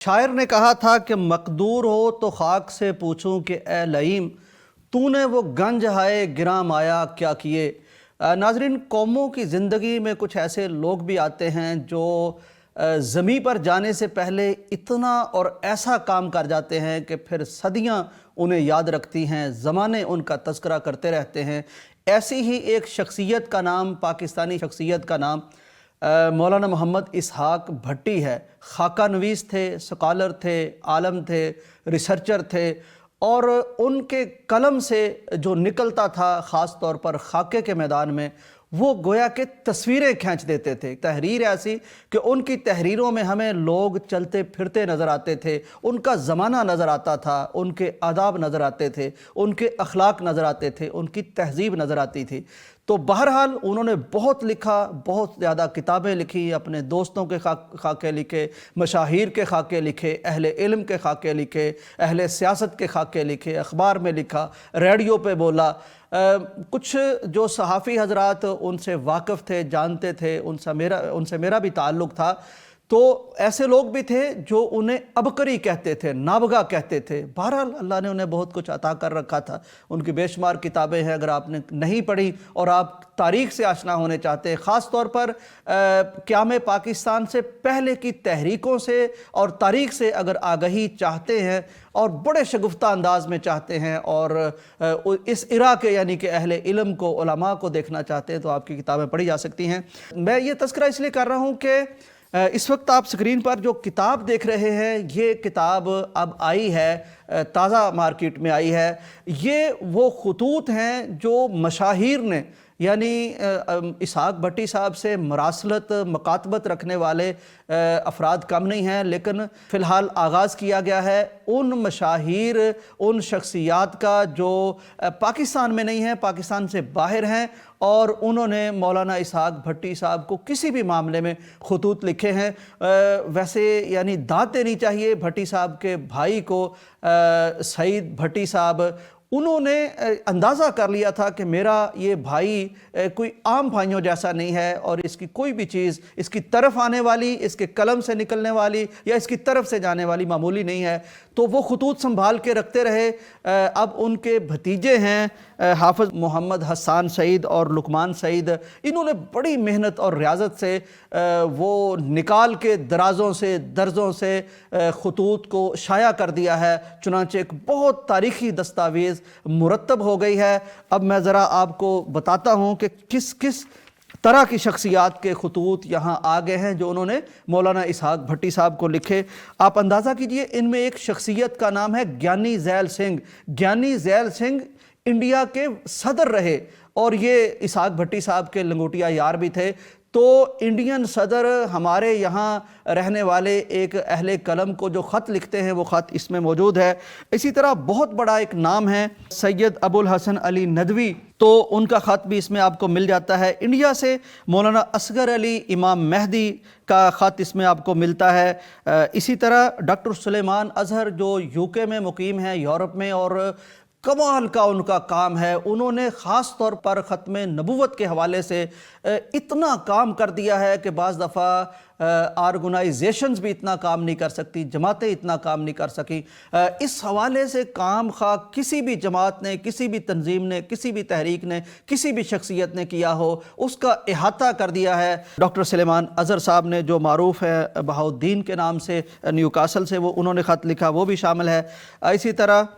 शायर ने कहा था कि मकदूर हो तो खाक से पूछूं कि ए लईम तूने वो गंज हाय गिरां माया क्या किए। नाजरीन, कौमों की ज़िंदगी में कुछ ऐसे लोग भी आते हैं जो ज़मी पर जाने से पहले इतना और ऐसा काम कर जाते हैं कि फिर सदियां उन्हें याद रखती हैं, ज़माने उनका तज़किरा करते रहते हैं। ऐसी ही एक शख्सियत का नाम, पाकिस्तानी शख्सियत का नाम मौलाना मोहम्मद इसहाक भट्टी है। खाका नवीस थे, स्कॉलर थे, आलम थे, रिसर्चर थे, और उनके कलम से जो निकलता था ख़ास तौर पर खाके के मैदान में, वो गोया के तस्वीरें खींच देते थे। तहरीर ऐसी कि उनकी तहरीरों में हमें लोग चलते फिरते नज़र आते थे, उनका ज़माना नज़र आता था, उनके आदाब नज़र आते थे, उनके अखलाक नज़र आते थे, उनकी तहज़ीब नज़र आती थी। तो बहरहाल उन्होंने बहुत लिखा, बहुत ज़्यादा किताबें लिखी, अपने दोस्तों के खाके लिखे, मशाहिर के खाके लिखे, अहले इल्म के खाके लिखे, अहले सियासत के खाके लिखे, अखबार में लिखा, रेडियो पे बोला। कुछ जो सहाफ़ी हजरात उनसे वाकिफ़ थे, जानते थे, उनसे मेरा भी ताल्लुक़ था, तो ऐसे लोग भी थे जो उन्हें अबकरी कहते थे, नाबगा कहते थे। बहरहाल अल्लाह ने उन्हें बहुत कुछ अता कर रखा था। उनकी बेशुमार किताबें हैं, अगर आपने नहीं पढ़ी और आप तारीख़ से आशना होने चाहते हैं, ख़ास तौर पर क़याम पाकिस्तान से पहले की तहरीकों से और तारीख़ से अगर आगही चाहते हैं और बड़े शगुफ्ता अंदाज में चाहते हैं और इस इरा के यानी कि अहले इल्म को, उलमा को देखना चाहते हैं, तो आपकी किताबें पढ़ी जा सकती हैं। मैं ये तज़किरा इसलिए कर रहा हूँ कि इस वक्त आप स्क्रीन पर जो किताब देख रहे हैं, ये किताब अब आई है, ताज़ा मार्केट में आई है। ये वो खतूत हैं जो मशाहिर ने, यानी इसहाक भट्टी साहब से मरासलत, मकातबत रखने वाले अफराद कम नहीं हैं, लेकिन फ़िलहाल आगाज़ किया गया है उन मशाहिर, उन शख्सियात का जो पाकिस्तान में नहीं हैं, पाकिस्तान से बाहर हैं, और उन्होंने मौलाना इसहाक भट्टी साहब को किसी भी मामले में खतूत लिखे हैं। वैसे यानी दाद देनी चाहिए भट्टी साहब के भाई को, सईद भट्टी साहब। उन्होंने अंदाज़ा कर लिया था कि मेरा ये भाई कोई आम भाइयों जैसा नहीं है, और इसकी कोई भी चीज़ इसकी तरफ आने वाली, इसके कलम से निकलने वाली या इसकी तरफ से जाने वाली मामूली नहीं है। तो वो खतूत संभाल के रखते रहे। अब उनके भतीजे हैं हाफ़िज़ मोहम्मद हसन सईद और लुकमान सईद, इन्होंने बड़ी मेहनत और रियाजत से वो निकाल के दराज़ों से, दर्जों से खतूत को शाया कर दिया है। चुनांचे एक बहुत तारीख़ी दस्तावेज़ मुरतब हो गई है। अब मैं ज़रा आपको बताता हूँ कि किस किस तरह की शख्सियात के खतूत यहाँ आ गए हैं जो उन्होंने मौलाना इसहाक भट्टी साहब को लिखे। आप अंदाज़ा कीजिए, इनमें एक शख्सियत का नाम है ज्ञानी ज़ैल सिंह। ज्ञानी ज़ैल सिंह इंडिया के सदर रहे, और ये इसहाक भट्टी साहब के लंगोटिया यार भी थे। तो इंडियन सदर हमारे यहाँ रहने वाले एक अहले कलम को जो ख़त लिखते हैं, वो ख़त इसमें मौजूद है। इसी तरह बहुत बड़ा एक नाम है सैयद अबुल हसन अली नदवी, तो उनका ख़त भी इसमें आपको मिल जाता है। इंडिया से मौलाना असगर अली इमाम मेहदी का ख़त इसमें आपको मिलता है। इसी तरह डॉक्टर सुलेमान अज़हर जो यूके में मुकीम है, यूरोप में, और कमाल का उनका काम है। उन्होंने ख़ास तौर पर ख़त्म नबूवत के हवाले से इतना काम कर दिया है कि बाज़ दफ़ा ऑर्गेनाइजेशंस भी इतना काम नहीं कर सकती, जमातें इतना काम नहीं कर सकी। इस हवाले से काम खा किसी भी जमात ने, किसी भी तंजीम ने, किसी भी तहरीक ने, किसी भी शख्सियत ने किया हो, उसका इहाता कर दिया है। डॉक्टर सुलेमान अज़हर साहब ने, जो मारूफ़ है बहाउद्दीन के नाम से, न्यूकासल से, वो उन्होंने ख़त लिखा, वो भी शामिल है। इसी तरह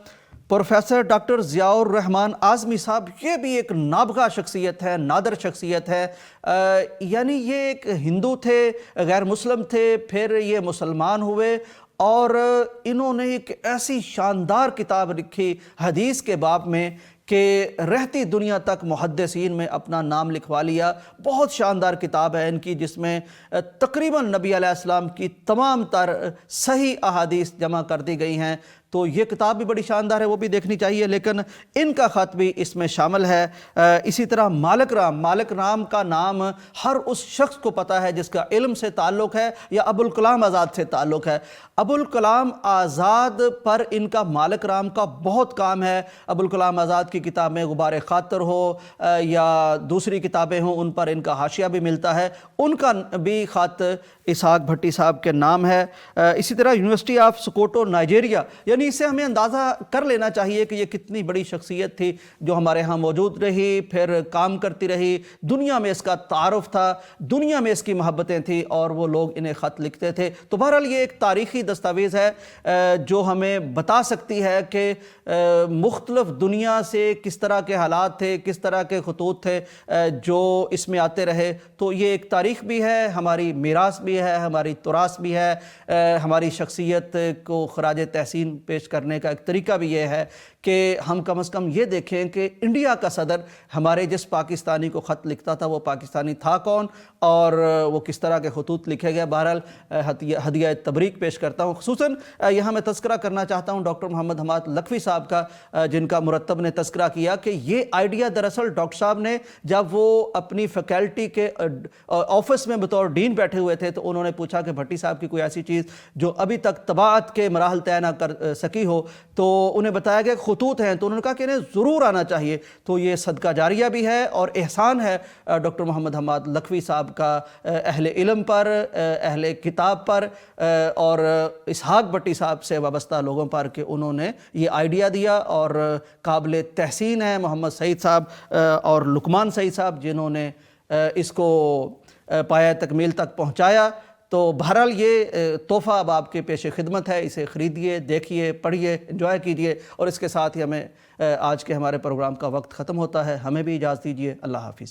प्रोफेसर डॉक्टर ज़ियाउर रहमान आज़मी साहब, ये भी एक नाबगा शख्सियत है, नादर शख्सियत है। यानी ये एक हिंदू थे, गैर मुस्लिम थे, फिर ये मुसलमान हुए, और इन्होंने एक ऐसी शानदार किताब लिखी हदीस के बाब में कि रहती दुनिया तक मुहद्दिसीन में अपना नाम लिखवा लिया। बहुत शानदार किताब है इनकी, जिसमें तकरीबन नबी अलैहिस्सलाम की तमाम तर सही अहादीस जमा कर दी गई हैं। تو یہ کتاب بھی بڑی شاندار ہے، وہ بھی دیکھنی چاہیے، لیکن ان کا خط بھی اس میں شامل ہے۔ اسی طرح مالک رام کا نام ہر اس شخص کو پتہ ہے جس کا علم سے تعلق ہے یا ابوالکلام آزاد سے تعلق ہے۔ ابوالکلام آزاد پر ان کا مالک رام کا بہت کام ہے۔ ابوالکلام آزاد کی کتاب میں غبار خاطر ہو یا دوسری کتابیں ہوں، ان پر ان کا حاشیہ بھی ملتا ہے، ان کا بھی خط اسحاق بھٹی صاحب کے نام ہے۔ اسی طرح یونیورسٹی آف سکوٹو نائجیریا، یعنی اس سے ہمیں اندازہ کر لینا چاہیے کہ یہ کتنی بڑی شخصیت تھی جو ہمارے ہاں موجود رہی، پھر کام کرتی رہی، دنیا میں اس کا تعارف تھا، دنیا میں اس کی محبتیں تھیں اور وہ لوگ انہیں خط لکھتے تھے۔ تو بہرحال یہ ایک تاریخی دستاویز ہے جو ہمیں بتا سکتی ہے کہ مختلف دنیا سے کس طرح کے حالات تھے، کس طرح کے خطوط تھے جو اس میں آتے رہے۔ تو یہ ایک تاریخ بھی ہے، ہماری میراث بھی ہے، ہماری تراث بھی ہے، ہماری شخصیت کو خراج تحسین پیش کرنے کا ایک طریقہ بھی یہ ہے کہ ہم کم از کم یہ دیکھیں کہ انڈیا کا صدر ہمارے جس پاکستانی کو خط لکھتا تھا وہ پاکستانی تھا کون اور وہ کس طرح کے خطوط لکھے گئے۔ بہرحال ہدیہ تبریک پیش کرتا ہوں۔ خصوصاً یہاں میں تذکرہ کرنا چاہتا ہوں ڈاکٹر محمد حماد لکھوی صاحب کا، جن کا مرتب نے تذکرہ کیا کہ یہ آئیڈیا دراصل ڈاکٹر صاحب نے جب وہ اپنی فیکلٹی کے آفس میں بطور ڈین بیٹھے ہوئے تھے تو انہوں نے پوچھا کہ بھٹی صاحب کی کوئی ایسی چیز جو ابھی تک طباعت کے مراحل طے نہ کر سکی ہو، تو انہیں بتایا گیا خطوط ہیں، تو انہوں نے کہا کہ انہیں ضرور آنا چاہیے۔ تو یہ صدقہ جاریہ بھی ہے اور احسان ہے ڈاکٹر محمد حماد لکھوی صاحب کا اہل علم پر، اہل کتاب پر اور اسحاق بھٹی صاحب سے وابستہ لوگوں پر کہ انہوں نے یہ آئیڈیا دیا، اور قابل تحسین ہے محمد سعید صاحب اور لقمان سعید صاحب جنہوں نے اس کو پایہ تکمیل تک پہنچایا۔ تو بہرحال یہ تحفہ اب آپ کے پیش خدمت ہے، اسے خریدیے، دیکھیے، پڑھیے، انجوائے کیجیے، اور اس کے ساتھ ہی ہمیں آج کے ہمارے پروگرام کا وقت ختم ہوتا ہے۔ ہمیں بھی اجازت دیجیے، اللہ حافظ۔